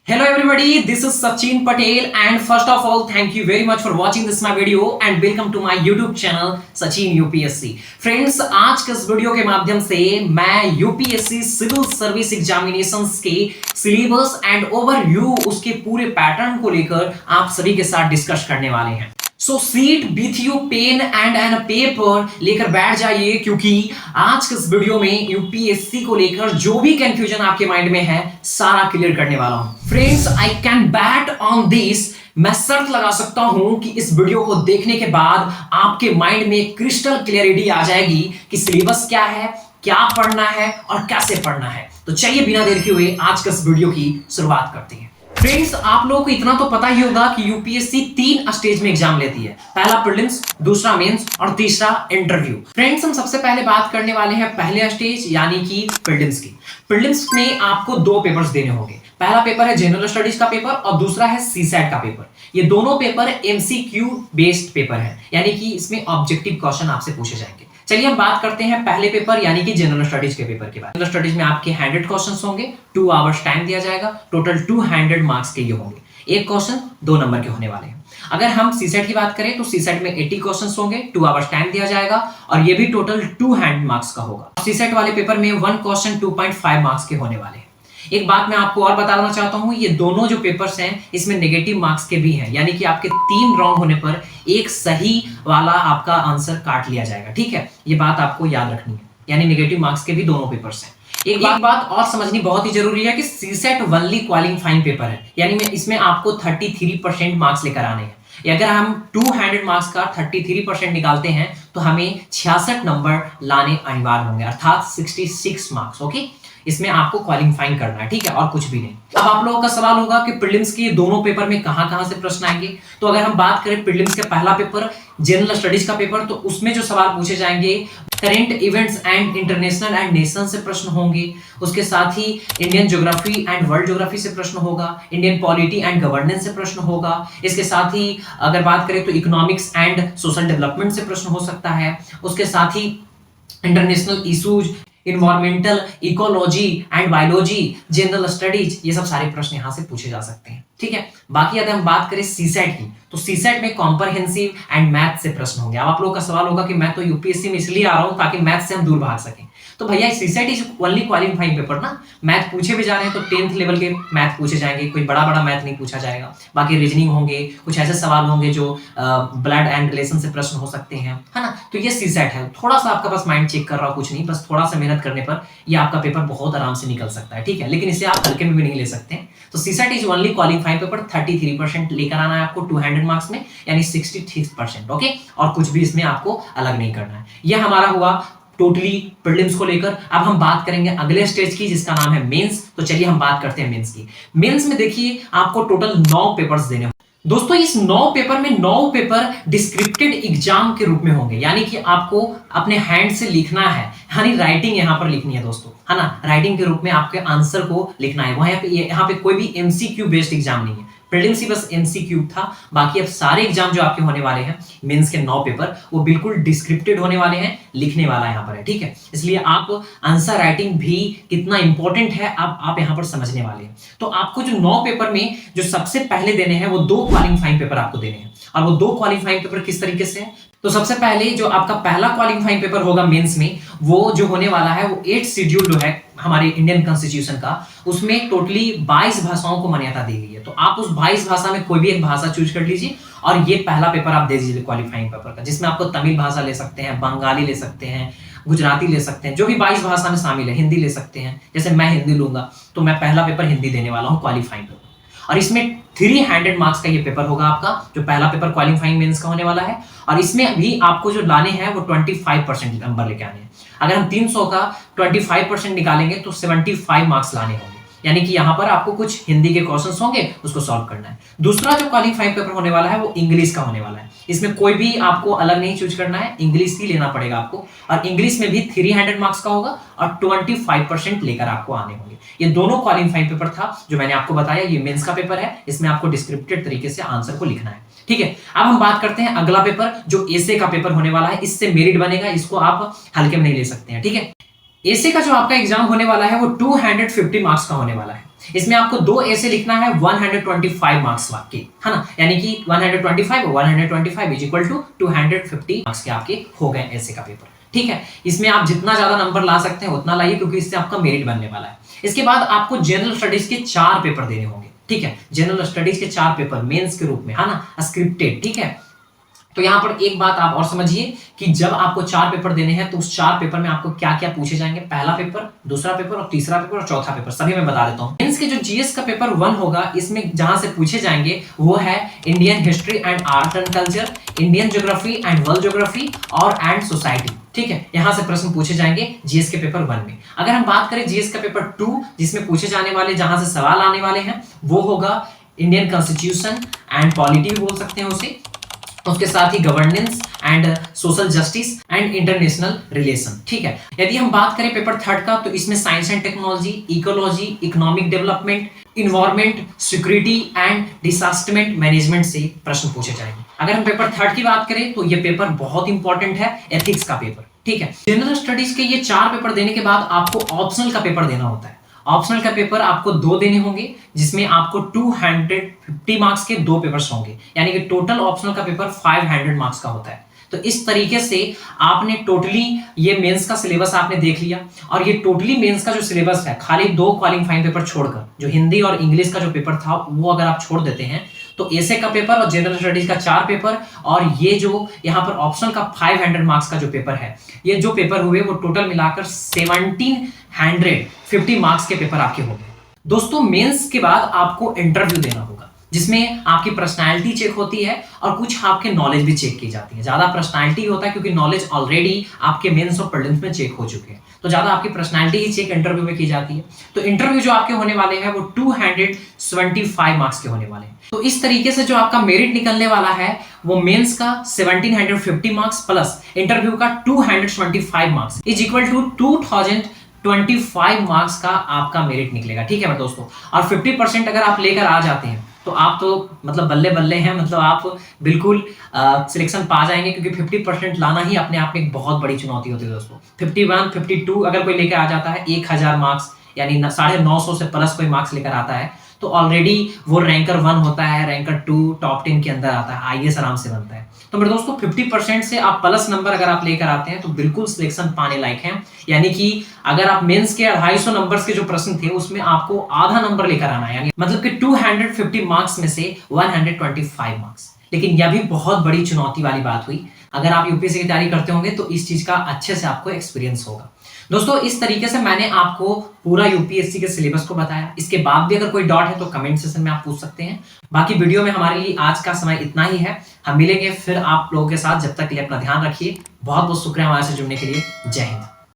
Hello everybody, this is Sachin Patel and first of all thank you very much for watching this my video and welcome to my YouTube channel Sachin UPSC। Friends आज के इस video के माध्यम से मैं UPSC civil service examinations के syllabus and overview उसके पूरे पैटर्न को लेकर आप सभी के साथ डिस्कस करने वाले हैं। So sit with you pen and paper लेकर बैठ जाइए क्योंकि आज के इस वीडियो में यूपीएससी को लेकर जो भी कंफ्यूजन आपके माइंड में है सारा क्लियर करने वाला हूं। Friends I can bat on this, मैं शर्त लगा सकता हूं कि इस वीडियो को देखने के बाद आपके माइंड में क्रिस्टल क्लियरिटी आ जाएगी कि सिलेबस क्या है, क्या पढ़ना है और कैसे पढ़ना है। तो चलिए बिना देर के हुए आज के इस वीडियो की शुरुआत करते हैं। फ्रेंड्स आप लोगों को इतना तो पता ही होगा कि यूपीएससी 3 स्टेज में एग्जाम लेती है, पहला प्रीलिम्स, दूसरा मेंस और तीसरा इंटरव्यू। फ्रेंड्स हम सबसे पहले बात करने वाले हैं पहले स्टेज यानी कि प्रीलिम्स की। प्रीलिम्स में आपको 2 पेपर्स देने होंगे, पहला पेपर है जनरल स्टडीज का पेपर और दूसरा है सीसैट का पेपर। ये दोनों पेपर एमसीक्यू बेस्ड पेपर है, यानी कि इसमें ऑब्जेक्टिव क्वेश्चन आपसे पूछे जाएंगे। चलिए हम बात करते हैं पहले पेपर यानी कि जनरल स्टडीज के पेपर के बारे में। जनरल स्टडीज में आपके 100 क्वेश्चंस होंगे, 2 आवर्स टाइम दिया जाएगा, टोटल 200 मार्क्स के ये होंगे। एक क्वेश्चन 2 नंबर के होने वाले हैं। अगर हम सीसेट की बात करें तो सीसेट में 80 क्वेश्चंस होंगे, 2 आवर्स टाइम दिया जाएगा और ये भी टोटल 200 मार्क्स का होगा। सीसेट वाले पेपर में 1 क्वेश्चन 2.5 मार्क्स के होने वाले हैं। एक बात मैं आपको और बताना चाहता हूं, ये दोनों जो पेपर्स हैं इसमें नेगेटिव मार्क्स के भी हैं, यानी कि आपके 3 रॉन्ग होने पर एक सही वाला आपका आंसर काट लिया जाएगा। ठीक है, ये बात आपको याद रखनी है, यानी नेगेटिव मार्क्स के भी दोनों पेपर्स हैं। एक बात और समझनी बहुत ही जरूरी है कि सीसेट ओनली क्वालिफाइंग पेपर है, यानी इसमें आपको 33% मार्क्स लेकर आने हैं। अगर हम 200 मार्क्स का 33% निकालते हैं तो हमें 66 नंबर लाने अनिवार्य होंगे, अर्थात 66 मार्क्स। ओके, इसमें आपको क्वालिफाइंग करना है, ठीक है, और कुछ भी नहीं। अब आप लोगों का सवाल होगा कि प्रीलिम्स के दोनों पेपर में कहां-कहां से प्रश्न आएंगे। तो अगर हम बात करें प्रीलिम्स के पहला पेपर जनरल स्टडीज का पेपर, तो उसमें जो सवाल पूछे जाएंगे current events and international and nation से प्रश्न होंगे। उसके साथ ही Indian geography and world geography से प्रश्न होगा, इंडियन पॉलिटी एंड गवर्नेंस से प्रश्न होगा। इसके साथ ही अगर बात करें तो इकोनॉमिक्स एंड सोशल डेवलपमेंट से प्रश्न हो सकता है। उसके साथ ही international issues, environmental, ecology and biology, general studies, ये सब सारे प्रश्न यहां से पूछे जा सकते हैं। ठीक है, बाकी अगर हम बात करें सीसेट की, तो सीसेट में कॉम्प्रहेंसिव एंड मैथ से प्रश्न होंगे। अब आप लोगों का सवाल होगा कि मैं तो यूपीएससी में इसलिए आ रहा हूं ताकि मैथ से हम दूर भाग सकें। तो भैया CSAT is only qualifying paper ना, मैथ पूछे भी जा रहे हैं तो 10th लेवल के मैथ पूछे जाएंगे, कोई बड़ा मैथ नहीं पूछा जाएगा। बाकी रीजनिंग होंगे, कुछ ऐसे सवाल होंगे जो ब्लड एंड रिलेशन से प्रश्न हो सकते हैं, है ना। तो ये सीसेट है, थोड़ा सा आपका पास माइंड चेक कर रहा हो, कुछ नहीं, बस थोड़ा सा मेहनत करने पर ये आपका पेपर बहुत आराम से निकल सकता है। ठीक है, लेकिन इसे आप हल्के में भी नहीं ले सकते। तो CSAT is only qualifying paper, 33% लेकर आना है आपको 200 मार्क्स में, यानी 66%। ओके, और कुछ भी इसमें आपको अलग नहीं करना है। यह हमारा हुआ टोटली प्रीलिम्स को लेकर। अब हम बात करेंगे अगले स्टेज की जिसका नाम है मेंस। तो चलिए हम बात करते हैं मेंस की। मेंस में देखिए आपको टोटल 9 पेपर्स देने होंगे। दोस्तों इस 9 पेपर में 9 पेपर डिस्क्रिप्टेड एग्जाम के रूप में होंगे, यानी कि आपको अपने हैंड से लिखना है, यानी राइटिंग यहां पर लिखनी है दोस्तों, है ना। राइटिंग के रूप में आपके आंसर को लिखना है। वहां पे यहाँ पे कोई भी एमसीक्यू बेस्ड एग्जाम नहीं है। प्रीलिम्स ही बस एमसीक्यू था, बाकी अब सारे एग्जाम जो आपके होने वाले हैं मेंस के 9 पेपर वो बिल्कुल डिस्क्रिप्टेड होने वाले हैं, लिखने वाला यहाँ पर है। ठीक है, इसलिए आप आंसर राइटिंग भी कितना इंपॉर्टेंट है अब आप यहाँ पर समझने वाले हैं। तो आपको जो 9 पेपर में जो सबसे पहले देने हैं वो 2 क्वालिफाइंग पेपर आपको देने हैं। और वो 2 क्वालिफाइंग पेपर किस तरीके से है, तो सबसे पहले जो आपका पहला क्वालिफाइंग पेपर होगा मेंस में, वो जो होने वाला है वो 8 शेड्यूल जो है हमारे इंडियन कॉन्स्टिट्यूशन का, उसमें टोटली 22 भाषाओं को मान्यता दी गई है। तो आप उस 22 भाषा में कोई भी एक भाषा चूज कर लीजिए और ये पहला पेपर आप दे दीजिए क्वालिफाइंग पेपर का, जिसमें आपको तमिल भाषा ले सकते हैं, बंगाली ले सकते हैं, गुजराती ले सकते हैं, जो भी 22 भाषा में शामिल है, हिंदी ले सकते हैं। जैसे मैं हिंदी लूंगा तो मैं पहला पेपर हिंदी देने वाला हूँ क्वालिफाइंग पेपर, और इसमें 300 मार्क्स का ये पेपर होगा आपका, जो पहला पेपर क्वालिफाइंग मेंस का होने वाला है। और इसमें भी आपको जो लाने हैं वो 25% नंबर लेके आने हैं। अगर हम 300 का 25% निकालेंगे तो 75 मार्क्स लाने होंगे, यानी कि यहाँ पर आपको कुछ हिंदी के क्वेश्चंस होंगे, उसको सॉल्व करना है। दूसरा जो क्वालिफाइंग पेपर होने वाला है वो इंग्लिश का होने वाला है। इसमें कोई भी आपको अलग नहीं चूज करना है, इंग्लिश ही लेना पड़ेगा आपको, और इंग्लिश में भी 300 मार्क्स का होगा और 25% लेकर आपको आने होंगे। ये दोनों क्वालिफाइंग पेपर था जो मैंने आपको बताया, ये मेंस का पेपर है, इसमें आपको डिस्क्रिप्टेड तरीके से आंसर को लिखना है। ठीक है, अब हम बात करते हैं अगला पेपर जो एसे का पेपर होने वाला है। इससे मेरिट बनेगा, इसको आप हल्के में नहीं ले सकते हैं। ठीक है, एसे का जो आपका एग्जाम होने वाला है वो 250 मार्क्स का होने वाला है। इसमें आपको 2 ऐसे लिखना है 125 मार्क्स के, है ना, यानी कि 125 और 125 इज इक्वल टू 250 मार्क्स के आपके हो गए ऐसे का पेपर। ठीक है, इसमें आप जितना ज्यादा नंबर ला सकते हैं उतना लाइए, क्योंकि इससे आपका मेरिट बनने वाला है। इसके बाद आपको जनरल स्टडीज के 4 पेपर देने होंगे। ठीक है, जनरल स्टडीज के 4 पेपर मेंस के रूप में, है ना, स्क्रिप्टेड। ठीक है, तो यहां पर एक बात आप और समझिए कि जब आपको 4 पेपर देने हैं तो उस 4 पेपर में आपको क्या क्या पूछे जाएंगे। पहला पेपर, दूसरा पेपर और तीसरा पेपर और चौथा पेपर, सभी मैं बता देता हूं। मेंस के जो जीएस का पेपर 1 होगा, इसमें जहां से पूछे जाएंगे वो है Indian history and art and culture, Indian geography and world geography और एंड सोसाइटी। ठीक है, यहां से प्रश्न पूछे जाएंगे जीएस के पेपर 1 में। अगर हम बात करें जीएस का पेपर 2, जिसमें पूछे जाने वाले, जहां से सवाल आने वाले हैं, वो होगा इंडियन कॉन्स्टिट्यूशन एंड पॉलिटी बोल सकते हैं उसे, उसके साथ ही governance and social justice and international relation. ठीक है, यदि हम बात करें पेपर 3 का, तो इसमें science and technology, ecology, economic development, environment, security and disaster management से प्रश्न पूछे जाएंगे। अगर हम पेपर 3 की बात करें तो ये पेपर बहुत इंपॉर्टेंट है, एथिक्स का पेपर। ठीक है, जनरल स्टडीज के ये 4 पेपर देने के बाद आपको ऑप्शनल का पेपर देना होता है। ऑप्शनल का पेपर आपको 2 देने होंगे, जिसमें आपको 250 मार्क्स के 2 पेपर्स होंगे, यानी कि टोटल ऑप्शनल का पेपर 500 मार्क्स का होता है। तो इस तरीके से आपने टोटली ये मेंस का सिलेबस आपने देख लिया, और ये टोटली मेंस का जो सिलेबस है, खाली 2 क्वालिफाइंग पेपर छोड़कर, जो हिंदी और इंग्लिश का जो पेपर था वो अगर आप छोड़ देते हैं, तो ऐसे का पेपर और जनरल स्टडीज का 4 पेपर और ये जो यहाँ पर ऑप्शनल का 500 मार्क्स का जो पेपर है, ये जो पेपर हुए वो टोटल मिलाकर 1750 मार्क्स के पेपर आपके हो गए। दोस्तों, मेंस के बाद आपको इंटरव्यू देना होगा, जिसमें आपकी पर्सनालिटी चेक होती है और कुछ आपके नॉलेज भी चेक की जाती है। ज्यादा पर्सनालिटी होता है क्योंकि नॉलेज ऑलरेडी आपके मेंस और प्रीलिम्स में चेक हो चुके हैं, तो ज्यादा आपकी पर्सनालिटी ही चेक इंटरव्यू में की जाती है। तो इंटरव्यू जो आपके होने वाले हैं वो 275 मार्क्स के होने वाले हैं। तो इस तरीके से जो आपका मेरिट निकलने वाला है वो मेंस का 1750 मार्क्स प्लस इंटरव्यू का 225 marks is equal to 2025 marks का आपका मेरिट निकलेगा। ठीक है दोस्तों, और 50% अगर आप लेकर आ जाते हैं तो आप तो मतलब बल्ले बल्ले हैं, मतलब आप बिल्कुल सिलेक्शन पा जाएंगे, क्योंकि 50% लाना ही अपने आप में एक बहुत बड़ी चुनौती होती है दोस्तों। 51, 52 अगर कोई लेकर आ जाता है, 1000 मार्क्स यानी 950 से प्लस कोई मार्क्स लेकर आता है, तो ऑलरेडी वो रैंकर 1 होता है, रैंकर 2 टॉप 10 के अंदर आता है, आईएएस आराम से बनता है। तो मेरे दोस्तों 50% से आप प्लस नंबर अगर आप लेकर आते हैं तो बिल्कुल सिलेक्शन पाने लायक हैं। यानी कि अगर आप मेंस के 250 नंबर्स के जो प्रश्न थे उसमें आपको आधा नंबर लेकर आना है, यानी मतलब कि 250 मार्क्स में से 125 मार्क्स। लेकिन यह भी बहुत बड़ी चुनौती वाली बात हुई। अगर आप यूपीएससी की तैयारी करते होंगे तो इस चीज का अच्छे से आपको एक्सपीरियंस होगा। दोस्तों, इस तरीके से मैंने आपको पूरा यूपीएससी के सिलेबस को बताया। इसके बाद भी अगर कोई डाउट है तो कमेंट सेक्शन में आप पूछ सकते हैं। बाकी वीडियो में हमारे लिए आज का समय इतना ही है। हम मिलेंगे फिर आप लोगों के साथ, जब तक के लिए अपना ध्यान रखिए। बहुत बहुत शुक्रिया हमारे से जुड़ने के लिए। जय हिंद।